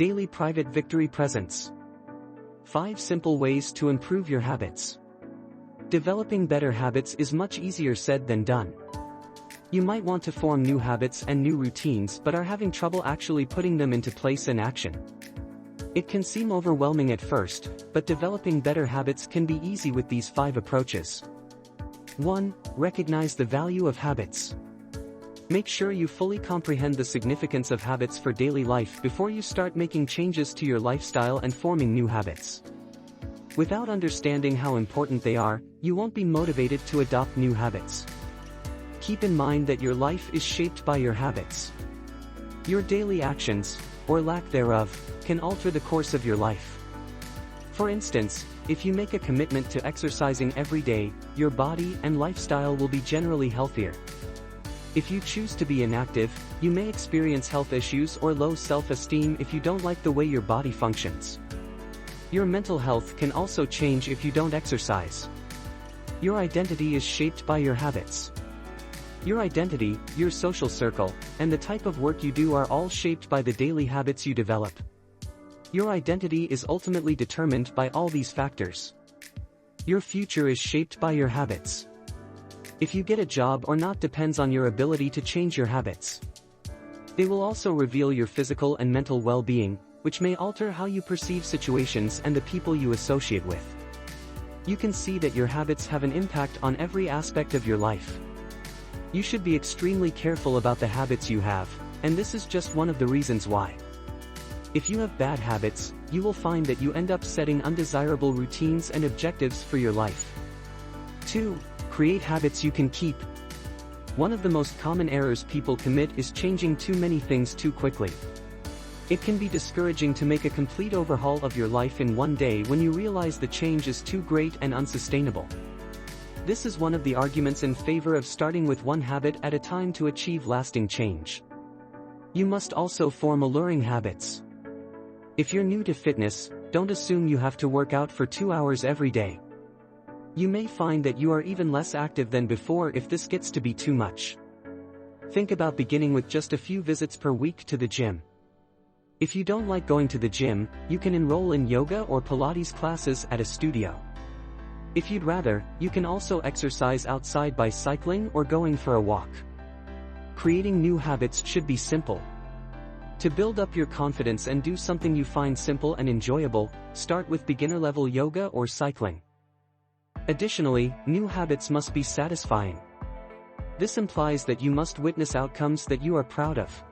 Daily Private Victory Presents. 5 Simple Ways to Improve Your Habits. Developing better habits is much easier said than done. You might want to form new habits and new routines but are having trouble actually putting them into place and action. It can seem overwhelming at first, but developing better habits can be easy with these 5 approaches. 1. Recognize the value of habits. Make sure you fully comprehend the significance of habits for daily life before you start making changes to your lifestyle and forming new habits. Without understanding how important they are, you won't be motivated to adopt new habits. Keep in mind that your life is shaped by your habits. Your daily actions, or lack thereof, can alter the course of your life. For instance, if you make a commitment to exercising every day, your body and lifestyle will be generally healthier. If you choose to be inactive, you may experience health issues or low self-esteem if you don't like the way your body functions. Your mental health can also change if you don't exercise. Your identity is shaped by your habits. Your identity, your social circle, and the type of work you do are all shaped by the daily habits you develop. Your identity is ultimately determined by all these factors. Your future is shaped by your habits. If you get a job or not depends on your ability to change your habits. They will also reveal your physical and mental well-being, which may alter how you perceive situations and the people you associate with. You can see that your habits have an impact on every aspect of your life. You should be extremely careful about the habits you have, and this is just one of the reasons why. If you have bad habits, you will find that you end up setting undesirable routines and objectives for your life. 2. Create habits you can keep. One of the most common errors people commit is changing too many things too quickly. It can be discouraging to make a complete overhaul of your life in one day when you realize the change is too great and unsustainable. This is one of the arguments in favor of starting with one habit at a time to achieve lasting change. You must also form alluring habits. If you're new to fitness, don't assume you have to work out for 2 hours every day. You may find that you are even less active than before if this gets to be too much. Think about beginning with just a few visits per week to the gym. If you don't like going to the gym, you can enroll in yoga or Pilates classes at a studio. If you'd rather, you can also exercise outside by cycling or going for a walk. Creating new habits should be simple. To build up your confidence and do something you find simple and enjoyable, start with beginner-level yoga or cycling. Additionally, new habits must be satisfying. This implies that you must witness outcomes that you are proud of.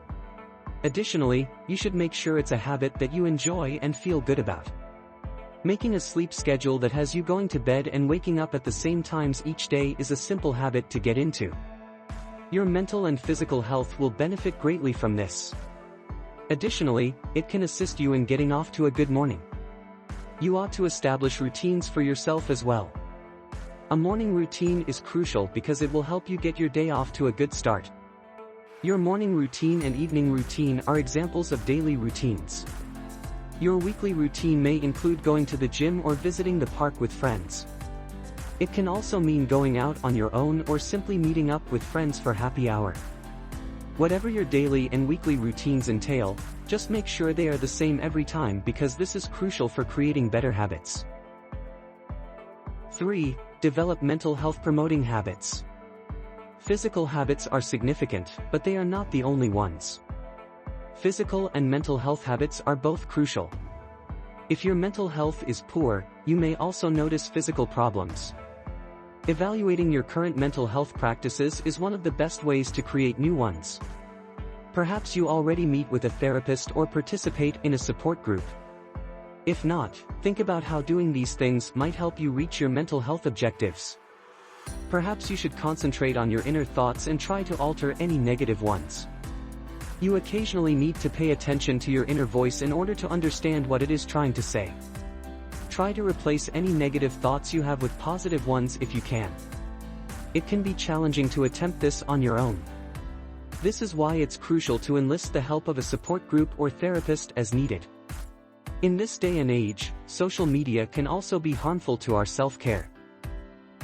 Additionally, you should make sure it's a habit that you enjoy and feel good about. Making a sleep schedule that has you going to bed and waking up at the same times each day is a simple habit to get into. Your mental and physical health will benefit greatly from this. Additionally, it can assist you in getting off to a good morning. You ought to establish routines for yourself as well. A morning routine is crucial because it will help you get your day off to a good start. Your morning routine and evening routine are examples of daily routines. Your weekly routine may include going to the gym or visiting the park with friends. It can also mean going out on your own or simply meeting up with friends for happy hour. Whatever your daily and weekly routines entail, just make sure they are the same every time because this is crucial for creating better habits. 3. Develop mental health promoting habits. Physical habits are significant, but they are not the only ones. Physical and mental health habits are both crucial. If your mental health is poor, you may also notice physical problems. Evaluating your current mental health practices is one of the best ways to create new ones. Perhaps you already meet with a therapist or participate in a support group. If not, think about how doing these things might help you reach your mental health objectives. Perhaps you should concentrate on your inner thoughts and try to alter any negative ones. You occasionally need to pay attention to your inner voice in order to understand what it is trying to say. Try to replace any negative thoughts you have with positive ones if you can. It can be challenging to attempt this on your own. This is why it's crucial to enlist the help of a support group or therapist as needed. In this day and age, social media can also be harmful to our self-care.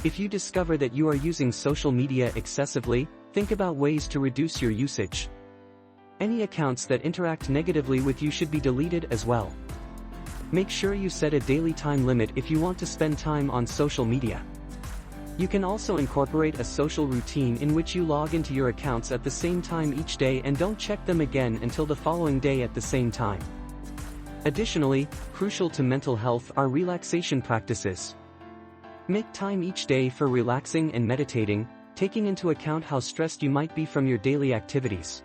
If you discover that you are using social media excessively, think about ways to reduce your usage. Any accounts that interact negatively with you should be deleted as well. Make sure you set a daily time limit if you want to spend time on social media. You can also incorporate a social routine in which you log into your accounts at the same time each day and don't check them again until the following day at the same time. Additionally, crucial to mental health are relaxation practices. Make time each day for relaxing and meditating, taking into account how stressed you might be from your daily activities.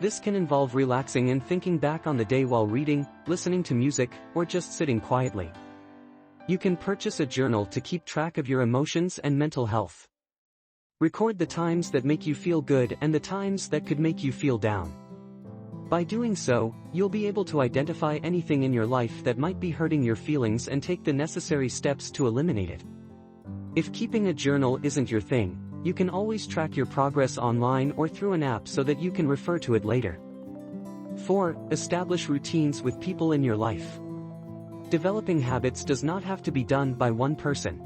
This can involve relaxing and thinking back on the day while reading, listening to music, or just sitting quietly. You can purchase a journal to keep track of your emotions and mental health. Record the times that make you feel good and the times that could make you feel down. By doing so, you'll be able to identify anything in your life that might be hurting your feelings and take the necessary steps to eliminate it. If keeping a journal isn't your thing, you can always track your progress online or through an app so that you can refer to it later. 4. Establish routines with people in your life. Developing habits does not have to be done by one person.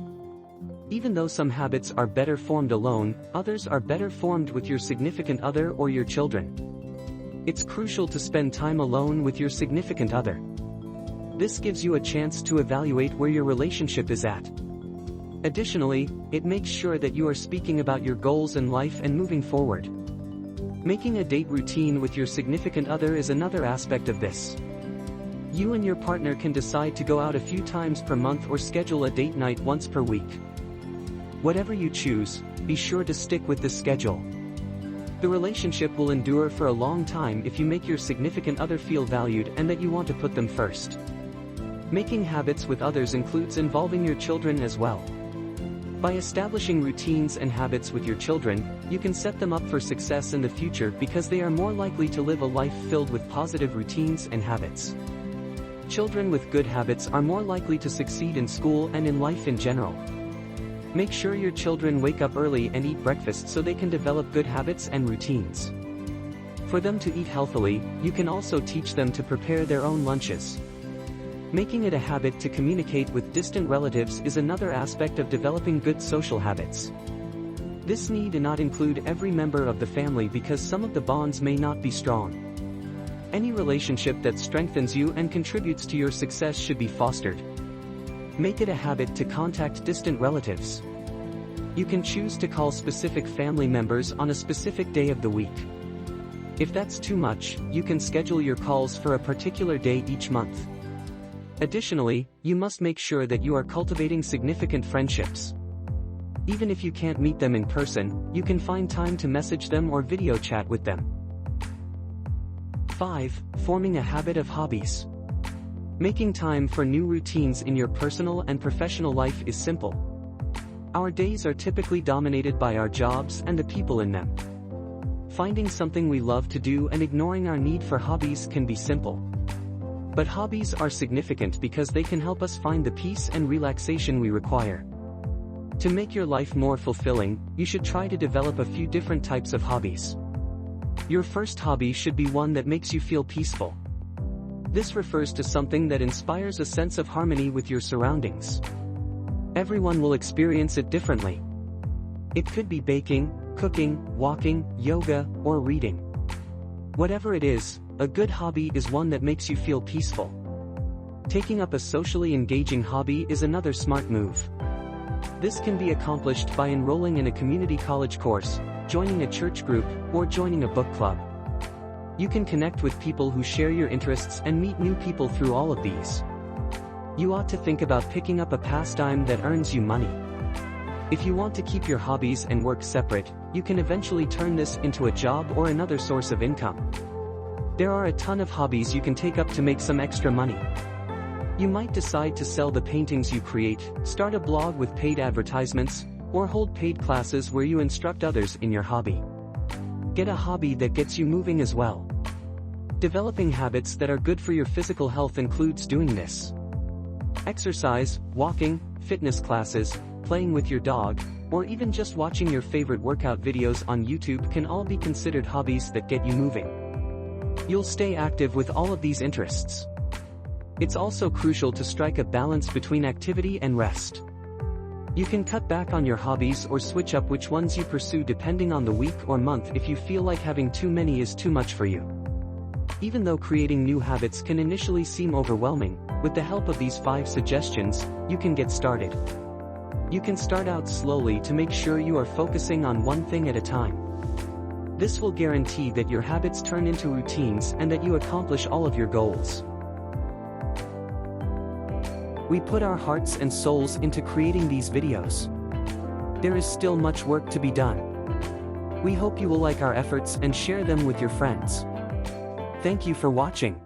Even though some habits are better formed alone, others are better formed with your significant other or your children. It's crucial to spend time alone with your significant other. This gives you a chance to evaluate where your relationship is at. Additionally, it makes sure that you are speaking about your goals in life and moving forward. Making a date routine with your significant other is another aspect of this. You and your partner can decide to go out a few times per month or schedule a date night once per week. Whatever you choose, be sure to stick with this schedule. The relationship will endure for a long time if you make your significant other feel valued and that you want to put them first. Making habits with others includes involving your children as well. By establishing routines and habits with your children, you can set them up for success in the future because they are more likely to live a life filled with positive routines and habits. Children with good habits are more likely to succeed in school and in life in general. Make sure your children wake up early and eat breakfast so they can develop good habits and routines. For them to eat healthily, you can also teach them to prepare their own lunches. Making it a habit to communicate with distant relatives is another aspect of developing good social habits. This need not include every member of the family because some of the bonds may not be strong. Any relationship that strengthens you and contributes to your success should be fostered. Make it a habit to contact distant relatives. You can choose to call specific family members on a specific day of the week. If that's too much, you can schedule your calls for a particular day each month. Additionally, you must make sure that you are cultivating significant friendships. Even if you can't meet them in person, you can find time to message them or video chat with them. 5. Forming a habit of hobbies. Making time for new routines in your personal and professional life is simple. Our days are typically dominated by our jobs and the people in them. Finding something we love to do and ignoring our need for hobbies can be simple. But hobbies are significant because they can help us find the peace and relaxation we require. To make your life more fulfilling, you should try to develop a few different types of hobbies. Your first hobby should be one that makes you feel peaceful. This refers to something that inspires a sense of harmony with your surroundings. Everyone will experience it differently. It could be baking, cooking, walking, yoga, or reading. Whatever it is, a good hobby is one that makes you feel peaceful. Taking up a socially engaging hobby is another smart move. This can be accomplished by enrolling in a community college course, joining a church group, or joining a book club. You can connect with people who share your interests and meet new people through all of these. You ought to think about picking up a pastime that earns you money. If you want to keep your hobbies and work separate, you can eventually turn this into a job or another source of income. There are a ton of hobbies you can take up to make some extra money. You might decide to sell the paintings you create, start a blog with paid advertisements, or hold paid classes where you instruct others in your hobby. Get a hobby that gets you moving as well. Developing habits that are good for your physical health includes doing this. Exercise, walking, fitness classes, playing with your dog, or even just watching your favorite workout videos on YouTube can all be considered hobbies that get you moving. You'll stay active with all of these interests. It's also crucial to strike a balance between activity and rest. You can cut back on your hobbies or switch up which ones you pursue depending on the week or month if you feel like having too many is too much for you. Even though creating new habits can initially seem overwhelming, with the help of these 5 suggestions, you can get started. You can start out slowly to make sure you are focusing on one thing at a time. This will guarantee that your habits turn into routines and that you accomplish all of your goals. We put our hearts and souls into creating these videos. There is still much work to be done. We hope you will like our efforts and share them with your friends. Thank you for watching.